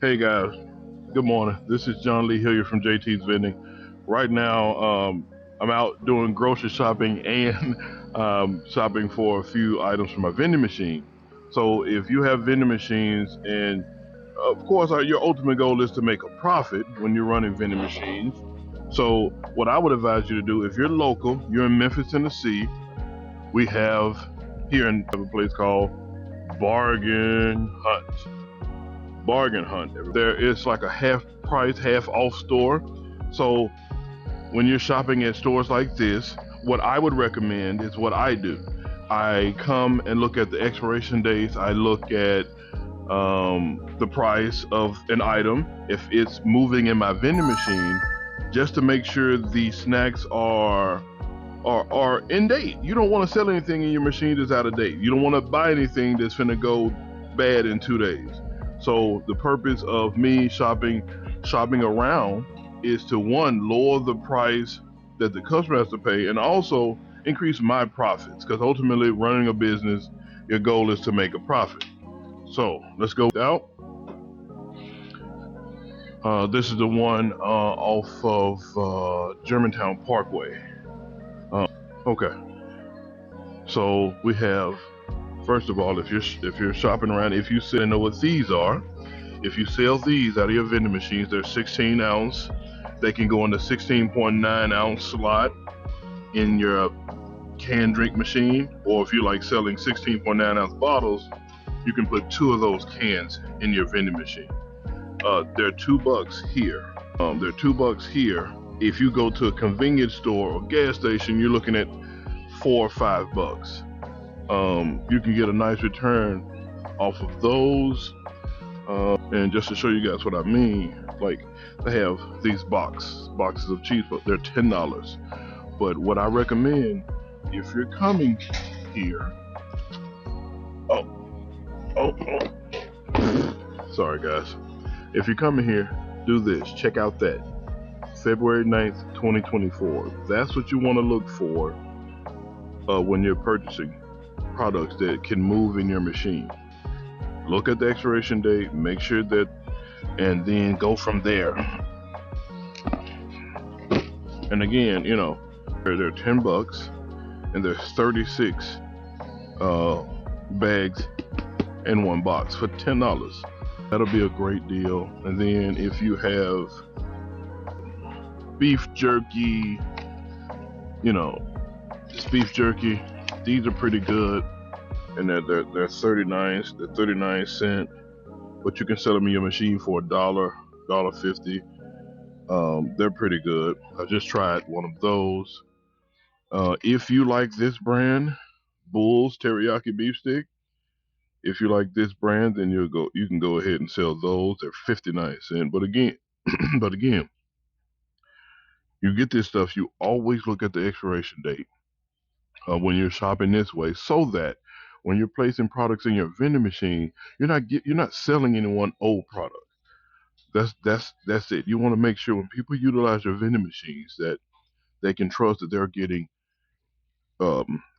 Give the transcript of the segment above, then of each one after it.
Hey guys, good morning. This is John Lee Hillier from JT's Vending. Right now, I'm out doing grocery shopping and shopping for a few items for my vending machine. So if you have vending machines, and of course, your ultimate goal is to make a profit when you're running vending machines. So what I would advise you to do, if you're local, you're in Memphis, Tennessee, we have here in a place called Bargain Hunt. Bargain Hunt. There is like a half price, half off store. So when you're shopping at stores like this, what I would recommend is what I do. I come and look at the expiration dates. I look at the price of an item if it's moving in my vending machine, just to make sure the snacks are in date. You don't want to sell anything in your machine that's out of date. You don't want to buy anything that's going to go bad in 2 days. So the purpose of me shopping around is to, one, lower the price that the customer has to pay, and also increase my profits, because ultimately running a business, your goal is to make a profit. So let's go out. This is the one off of Germantown Parkway. Okay, so we have, first of all, if you're shopping around, if you still know what these are, if you sell these out of your vending machines, they're 16 ounce. They can go in the 16.9 ounce slot in your canned drink machine, or if you like selling 16.9 ounce bottles, you can put two of those cans in your vending machine. They're $2 here. They're $2 here. If you go to a convenience store or gas station, you're looking at $4 or $5. You can get a nice return off of those. And just to show you guys what I mean, like, they have these boxes of cheese, but they're $10. But what I recommend, if you're coming here, oh, sorry guys. If you're coming here, do this. Check out that February 9th, 2024. That's what you want to look for when you're purchasing products that can move in your machine. Look at the expiration date, make sure that, and then go from there. And again, they're $10, and there's 36 bags in one box for $10. That'll be a great deal. And then if you have beef jerky, it's beef jerky. These are pretty good, and they're 39 cents. But you can sell them in your machine for $1.50. They're pretty good. I just tried one of those. If you like this brand, Bull's Teriyaki Beef Stick, if you like this brand, then you can go ahead and sell those. They're 59 cents. But again, but again, you get this stuff, you always look at the expiration date when you're shopping this way, so that when you're placing products in your vending machine, you're not selling anyone old product. That's it. You want to make sure when people utilize your vending machines that they can trust that they're getting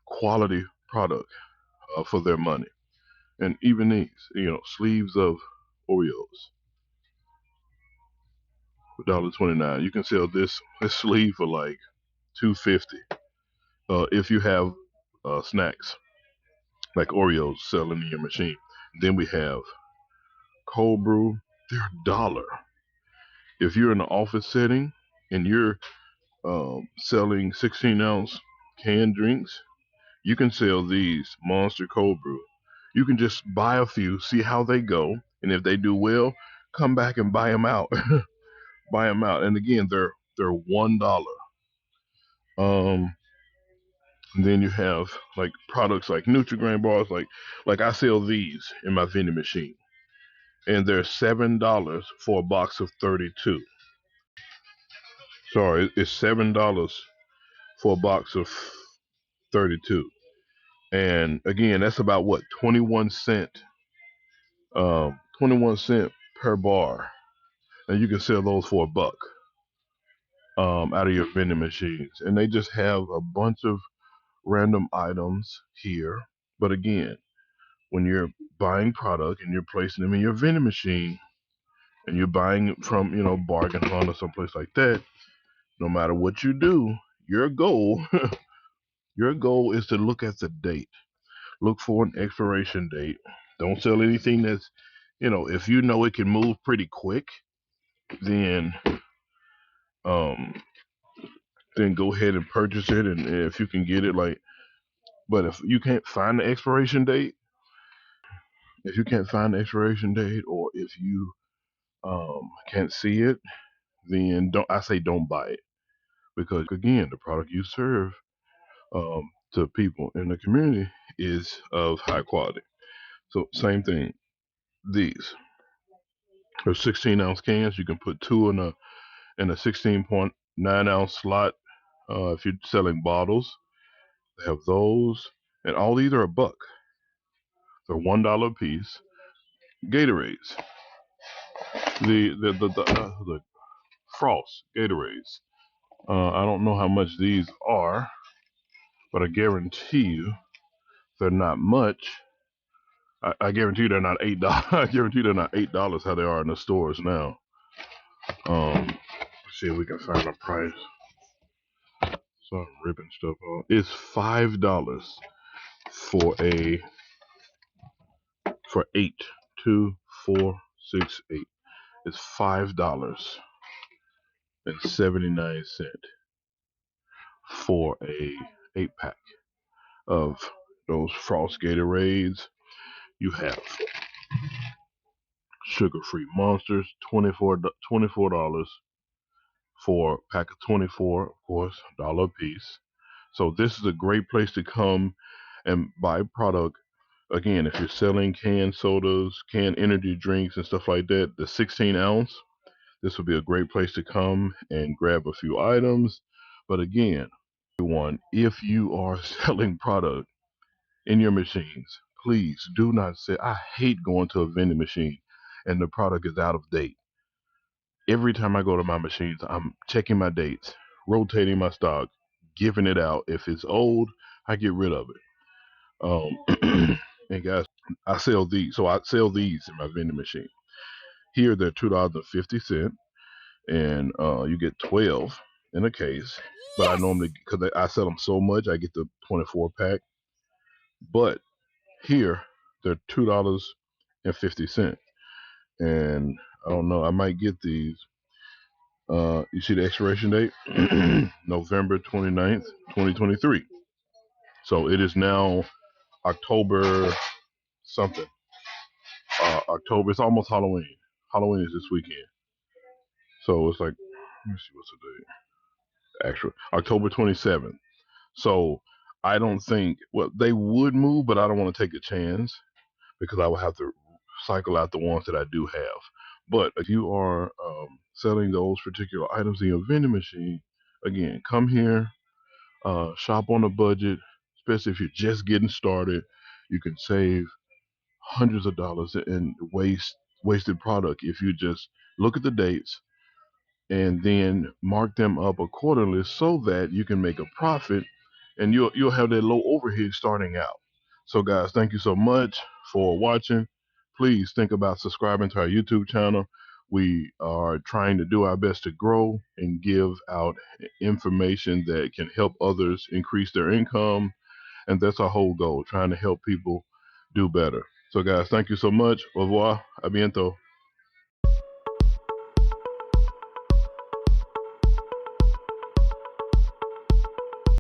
quality product for their money. And even these, sleeves of Oreos, $1.29. You can sell this sleeve for like $2.50. If you have snacks like Oreos selling in your machine. Then we have cold brew. They're $1. If you're in an office setting and you're selling 16-ounce canned drinks, you can sell these Monster Cold Brew. You can just buy a few, see how they go, and if they do well, come back and buy them out. Buy them out, and again, they're $1. Um, and then you have like products like Nutri-Grain bars, like I sell these in my vending machine, and they're $7 for a box of 32. Sorry, it's $7 for a box of 32. And again, that's about what, 21 cent per bar, and you can sell those for $1 out of your vending machines. And they just have a bunch of random items here. But again, when you're buying product and you're placing them in your vending machine, and you're buying it from, Bargain Hunt or someplace like that, no matter what you do, your goal, your goal is to look at the date. Look for an expiration date. Don't sell anything that's, if you know it can move pretty quick, then um then go ahead and purchase it, and if you can get it, like, but if you can't find the expiration date, or if you can't see it, then don't buy it, because again, the product you serve to people in the community is of high quality. So same thing. These are 16-ounce cans. You can put two in a 16.9-ounce slot. If you're selling bottles, they have those, and all these are a buck. They're $1 a piece. Gatorades, the Frost Gatorades. I don't know how much these are, but I guarantee you they're not much. I guarantee you they're not $8. I guarantee they're not $8 how they are in the stores now. Let's see if we can find a price. So I'm ripping stuff off. It's $5 for eight. 2, 4, 6, 8. It's $5.79 for a 8 pack of those Frost Gatorades. You have sugar-free monsters, $24 for a pack of 24, of course, dollar a piece. So this is a great place to come and buy product. Again, if you're selling canned sodas, canned energy drinks, and stuff like that, the 16-ounce, this would be a great place to come and grab a few items. But again, everyone, if you are selling product in your machines, please do not say, I hate going to a vending machine and the product is out of date. Every time I go to my machines, I'm checking my dates, rotating my stock, giving it out. If it's old, I get rid of it. And guys, I sell these. So I sell these in my vending machine. Here they're $2.50, and you get 12 in a case. But I normally, because I sell them so much, I get the 24 pack. But here they're $2.50, and I don't know. I might get these. You see the expiration date, November 29th, 2023. So it is now October something. October. It's almost Halloween. Halloween is this weekend. So it's like, let me see what's the date. Actually, October 27th. So I don't think, well, they would move, but I don't want to take a chance because I would have to cycle out the ones that I do have. But if you are selling those particular items in your vending machine, again, come here, shop on a budget, especially if you're just getting started. You can save hundreds of dollars in wasted product if you just look at the dates and then mark them up accordingly so that you can make a profit, and you'll have that low overhead starting out. So guys, thank you so much for watching. Please think about subscribing to our YouTube channel. We are trying to do our best to grow and give out information that can help others increase their income, and that's our whole goal, trying to help people do better. So guys, thank you so much. Au revoir. A bientôt.